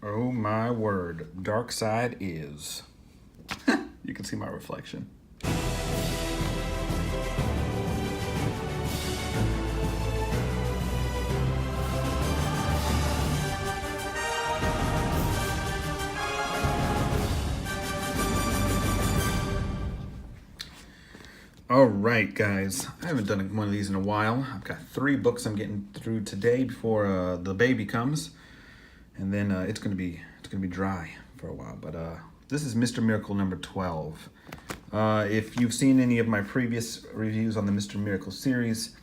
Oh my word, Darkseid is. You can see my reflection. All right, guys. I haven't done one of these in a while. I've got 3 books I'm getting through today before the baby comes, and then it's gonna be dry for a while. But this is Mr. Miracle number 12. If you've seen any of my previous reviews on the Mr. Miracle series,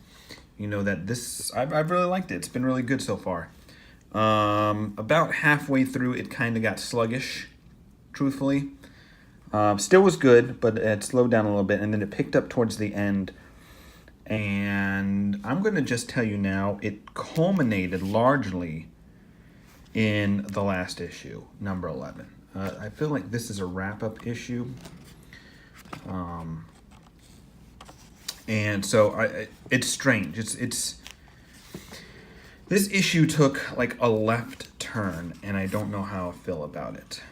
you know that this I've really liked it. It's been really good so far. About halfway through, it kind of got sluggish, truthfully. Still was good, but it slowed down a little bit, and then it picked up towards the end. And I'm going to just tell you now, it culminated largely in the last issue, number 11. I feel like this is a wrap-up issue. And so it's strange. It's this issue took like a left turn, and I don't know how I feel about it.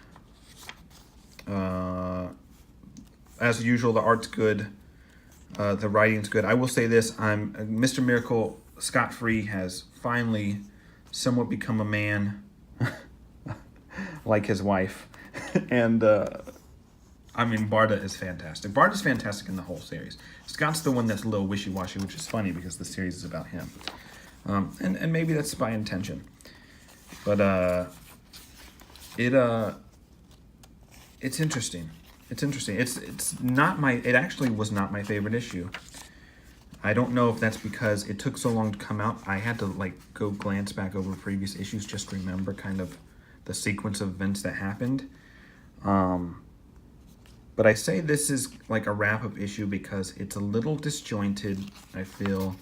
As usual, the art's good, the writing's good. I will say this: Mr. Miracle Scott Free has finally somewhat become a man, like his wife, and I mean Barda is fantastic. Barda's fantastic in the whole series. Scott's the one that's a little wishy-washy, which is funny because the series is about him, and maybe that's by intention, but it's interesting. It's interesting. It's not my. It actually was not my favorite issue. I don't know if that's because it took so long to come out. I had to like go glance back over previous issues just to remember kind of the sequence of events that happened. But I say this is like a wrap-up issue because it's a little disjointed. I feel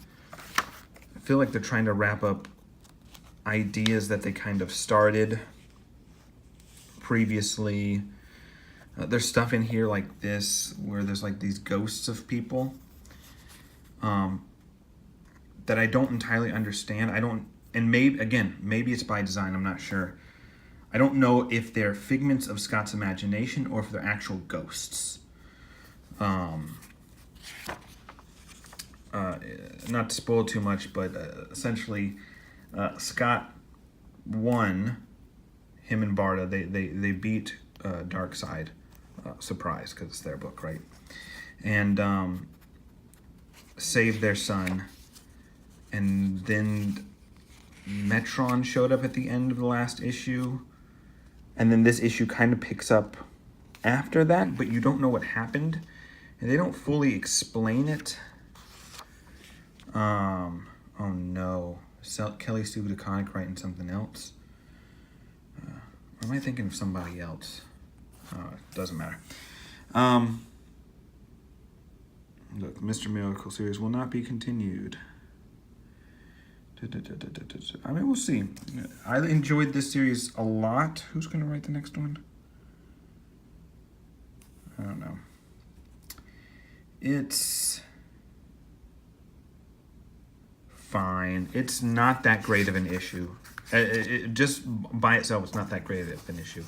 like they're trying to wrap up ideas that they kind of started previously. There's stuff in here like this where there's like these ghosts of people that I don't entirely understand. And maybe it's by design, I'm not sure. I don't know if they're figments of Scott's imagination or if they're actual ghosts. Not to spoil too much, but essentially Scott won. Him and Barda, they beat Darkseid. Surprise, because it's their book, right? And saved their son. And then Metron showed up at the end of the last issue. And then this issue kind of picks up after that, but you don't know what happened. And they don't fully explain it. Oh no. Kelly Sue DeConnick writing something else. Or am I thinking of somebody else? It doesn't matter. Look, Mr. Miracle series will not be continued. I mean, we'll see. I enjoyed this series a lot. Who's going to write the next one? I don't know. It's fine. It's not that great of an issue. Just by itself, it's not that great of an issue.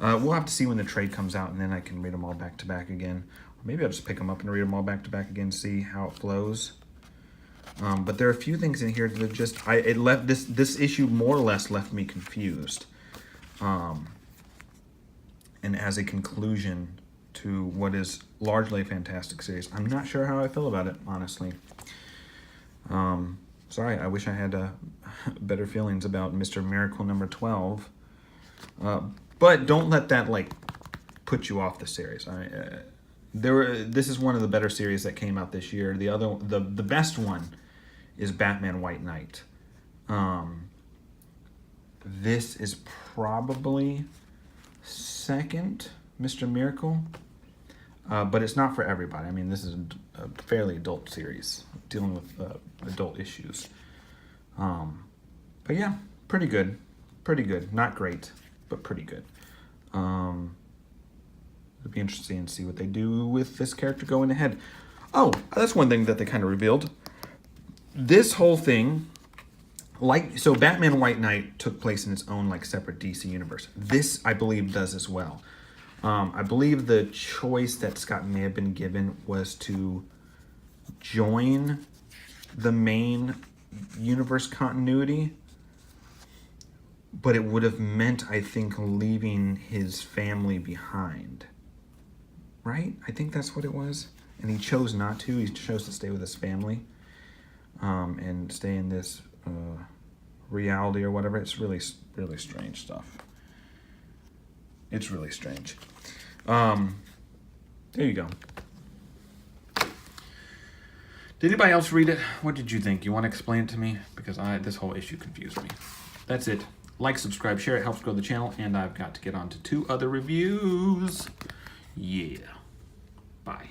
We'll have to see when the trade comes out, and then I can read them all back to back again. Or maybe I'll just pick them up and read them all back to back again, see how it flows. But there are a few things in here that just this issue more or less left me confused. And as a conclusion to what is largely a fantastic series, I'm not sure how I feel about it, honestly. Sorry, I wish I had better feelings about Mr. Miracle number 12. But don't let that like put you off the series. This is one of the better series that came out this year. The best one is Batman White Knight. This is probably second Mr. Miracle, but it's not for everybody. I mean, this is a fairly adult series dealing with adult issues. But yeah, pretty good. Not great, but pretty good. It'll be interesting to see what they do with this character going ahead. Oh, that's one thing that they kind of revealed. This whole thing So Batman White Knight took place in its own like separate DC universe. This, I believe, does as well. I believe the choice that Scott may have been given was to join the main universe continuity, but it would have meant, I think, leaving his family behind. Right? I think that's what it was. And he chose not to. He chose to stay with his family and stay in this reality or whatever. It's really, really strange stuff. It's really strange. There you go. Did anybody else read it? What did you think? You want to explain it to me? Because this whole issue confused me. That's it. Like, subscribe, share. It helps grow the channel. And I've got to get on to 2 other reviews. Yeah. Bye.